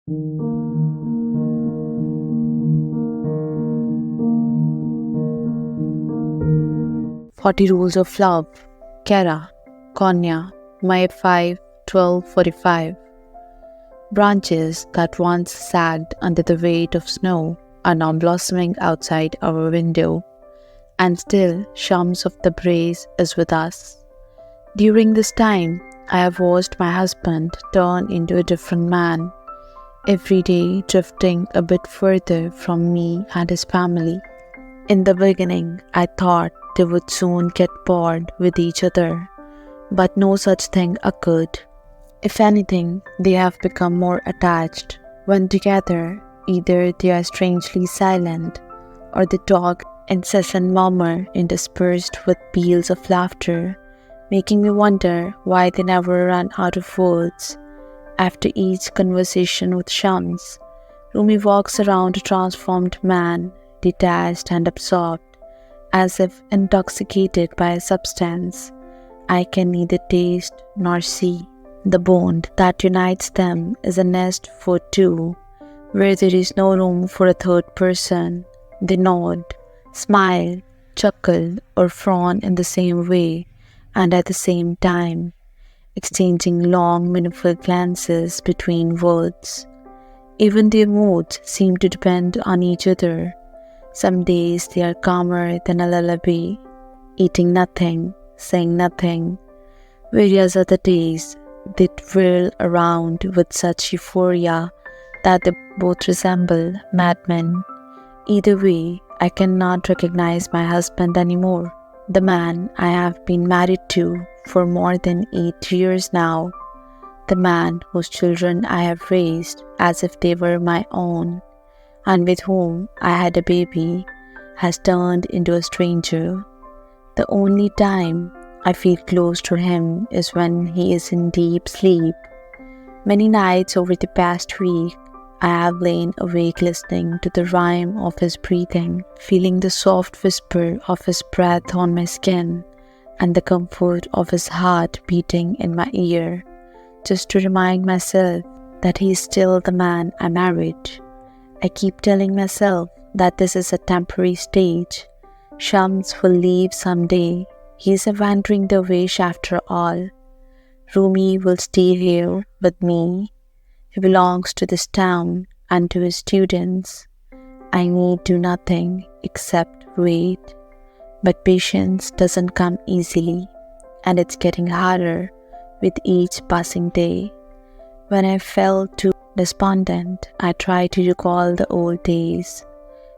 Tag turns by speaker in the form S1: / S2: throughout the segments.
S1: "40 Rules of Love", Kerra, Konya, May 5, 1245. Branches that once sagged under the weight of snow are now blossoming outside our window, and still Shams of the Tabrizi is with us. During this time, I have watched my husband turn into a different man, every day drifting a bit further from me and his family. In the beginning, I thought they would soon get bored with each other, but no such thing occurred. If anything, they have become more attached. When together, either they are strangely silent, or they talk incessant murmur interspersed with peals of laughter, making me wonder why they never run out of words. After each conversation with Shams, Rumi walks around a transformed man, detached and absorbed, as if intoxicated by a substance I can neither taste nor see. The bond that unites them is a nest for two, where there is no room for a third person. They nod, smile, chuckle, or frown in the same way and at the same time, exchanging long, meaningful glances between words. Even their moods seem to depend on each other. Some days they are calmer than a lullaby, eating nothing, saying nothing, whereas other days they twirl around with such euphoria that they both resemble madmen. Either way, I cannot recognize my husband anymore, the man I have been married to for more than 8 years now, the man whose children I have raised as if they were my own, and with whom I had a baby, has turned into a stranger. The only time I feel close to him is when he is in deep sleep. Many nights over the past week, I have lain awake listening to the rhyme of his breathing, feeling the soft whisper of his breath on my skin, and the comfort of his heart beating in my ear, just to remind myself that he is still the man I married. I keep telling myself that this is a temporary stage. Shams will leave someday. He is a wandering dervish after all. Rumi will stay here with me. He belongs to this town and to his students. I need do nothing except wait. But patience doesn't come easily, and it's getting harder with each passing day. When I felt too despondent, I tried to recall the old days,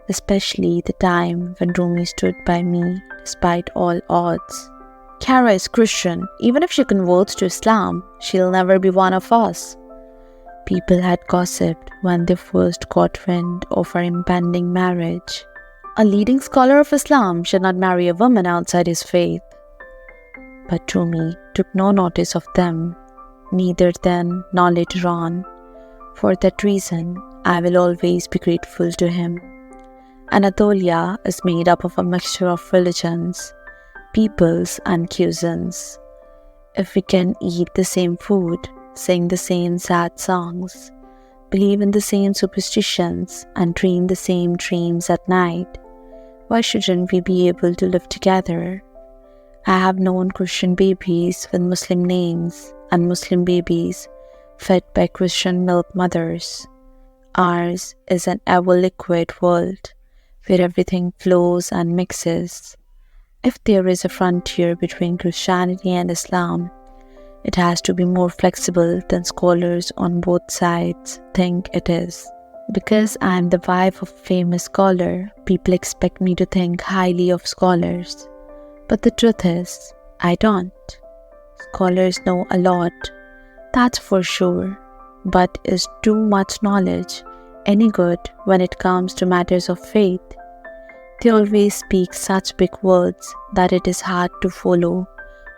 S1: especially the time when Rumi stood by me despite all odds. "Kerra is Christian. Even if she converts to Islam, she'll never be one of us." People had gossiped when they first got wind of our impending marriage. A leading scholar of Islam should not marry a woman outside his faith. But Rumi took no notice of them, neither then nor later on. For that reason, I will always be grateful to him. Anatolia is made up of a mixture of religions, peoples and cuisines. If we can eat the same food, sing the same sad songs, believe in the same superstitions, and dream the same dreams at night, why shouldn't we be able to live together? I have known Christian babies with Muslim names and Muslim babies fed by Christian milk mothers. Ours is an ever-liquid world where everything flows and mixes. If there is a frontier between Christianity and Islam, it has to be more flexible than scholars on both sides think it is. Because I am the wife of a famous scholar, people expect me to think highly of scholars. But the truth is, I don't. Scholars know a lot, that's for sure. But is too much knowledge any good when it comes to matters of faith? They always speak such big words that it is hard to follow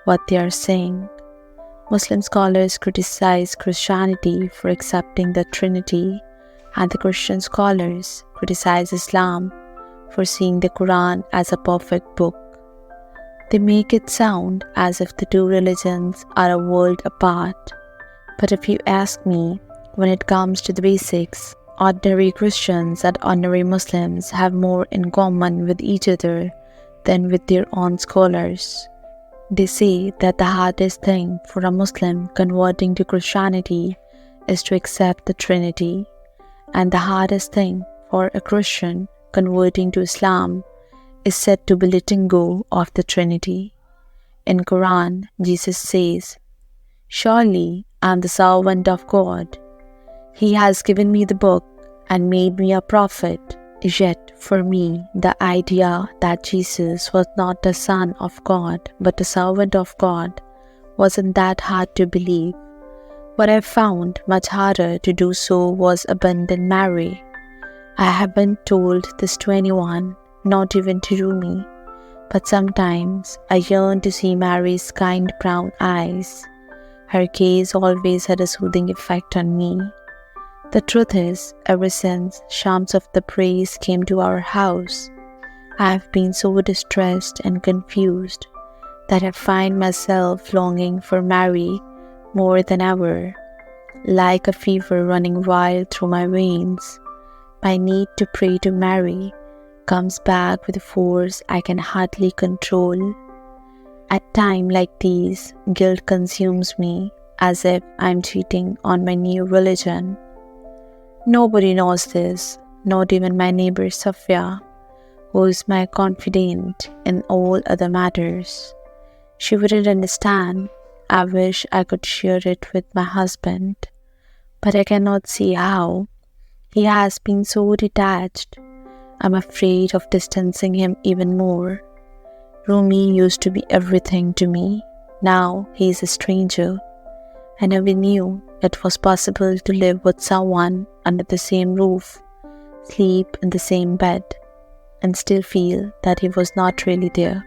S1: what they are saying. Muslim scholars criticize Christianity for accepting the Trinity, and the Christian scholars criticize Islam for seeing the Quran as a perfect book. They make it sound as if the two religions are a world apart. But if you ask me, when it comes to the basics, ordinary Christians and ordinary Muslims have more in common with each other than with their own scholars. They say that the hardest thing for a Muslim converting to Christianity is to accept the Trinity, and the hardest thing for a Christian converting to Islam is said to be letting go of the Trinity. In Quran, Jesus says, "Surely I am the servant of God. He has given me the book and made me a prophet." Yet for me, the idea that Jesus was not the Son of God but a servant of God wasn't that hard to believe. What I found much harder to do so was abandon Mary. I haven't told this to anyone, not even to Rumi, but sometimes I yearn to see Mary's kind brown eyes. Her gaze always had a soothing effect on me. The truth is, ever since Shams of the Praise came to our house, I have been so distressed and confused that I find myself longing for Mary more than ever. Like a fever running wild through my veins, my need to pray to Mary comes back with a force I can hardly control. At times like these, guilt consumes me as if I'm cheating on my new religion. Nobody knows this, not even my neighbor Safia, who is my confidant in all other matters. She wouldn't understand. I wish I could share it with my husband, but I cannot see how. He has been so detached. I'm afraid of distancing him even more. Rumi used to be everything to me. Now he is a stranger. I never knew it was possible to live with someone under the same roof, sleep in the same bed, and still feel that he was not really there.